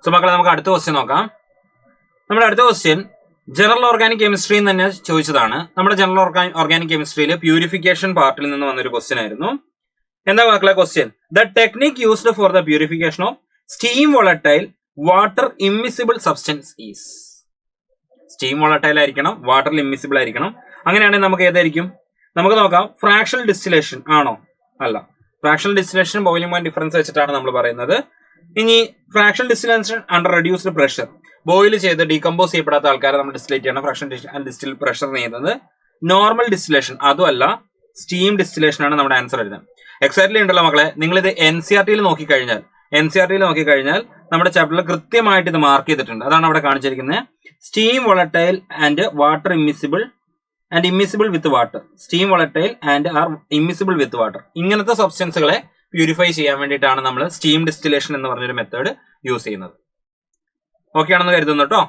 So മക്കളെ നമുക്ക് അടുത്ത ക്വസ്റ്റ്യൻ നോക്കാം. നമ്മുടെ അടുത്ത ക്വസ്റ്റ്യൻ ജനറൽ ഓർഗാനിക് കെമിസ്ട്രി തന്നെ ചോദിച്ചതാണ്. നമ്മുടെ ജനറൽ ഓർഗാനിക് കെമിസ്ട്രിയിൽ പ്യൂരിഫിക്കേഷൻ പാർട്ടിൽ നിന്ന് വന്നൊരു ക്വസ്റ്റ്യൻ ആയിരുന്നു. എന്താ മക്കളെ question? The technique used for the purification of steam volatile water immiscible substance is. Steam volatile ആയിരിക്കണം, വാട്ടറിൽ ഇമ്മിസിബിൾ ആയിരിക്കണം. അങ്ങനെയാണെങ്കിൽ നമുക്ക് ഏതായിരിക്കും? നമുക്ക് നോക്കാം. ഫ്രാക്ഷണൽ ഡിസ്റ്റിലേഷൻ ആണോ? അല്ല. Fractional distillation boiling point difference വെച്ചിട്ടാണ് നമ്മൾ പറയുന്നത്. ഇനി fractional distillation under reduced pressure, boil ചെയ്ത് ഡീകമ്പോസ് ചെയ്യപ്പെടാത്ത ആൾക്കാരെ നമ്മൾ ഡിസ്റ്റിലേറ്റ് ചെയ്യണം. ഫ്രാക്ഷണൽ ഡിസ്റ്റിൽ പ്രഷർ ചെയ്യുന്നത്. നോർമൽ ഡിസ്റ്റിലേഷൻ അതുമല്ല, സ്റ്റീം ഡിസ്റ്റിലേഷൻ ആണ് നമ്മുടെ ആൻസർ എഴുതാൻ. എക്സാക്ട്ലി ഉണ്ടല്ലോ മക്കളെ. നിങ്ങളിത് NCERT നോക്കിക്കഴിഞ്ഞാൽ നമ്മുടെ ചാപ്റ്ററിൽ കൃത്യമായിട്ട് ഇത് മാർക്ക് ചെയ്തിട്ടുണ്ട്. അതാണ് അവിടെ കാണിച്ചിരിക്കുന്നത്. Steam volatile and water immiscible and immiscible with water. Steam volatile and are immiscible with water. ഇങ്ങനത്തെ സബ്സ്റ്റൻസുകളെ പ്യൂരിഫൈ ചെയ്യാൻ വേണ്ടിയിട്ടാണ് നമ്മൾ സ്റ്റീം ഡിസ്റ്റിലേഷൻ എന്ന് പറഞ്ഞൊരു മെത്തേഡ് യൂസ് ചെയ്യുന്നത്. ഓക്കെ ആണെന്ന് കരുതുന്നു കേട്ടോ.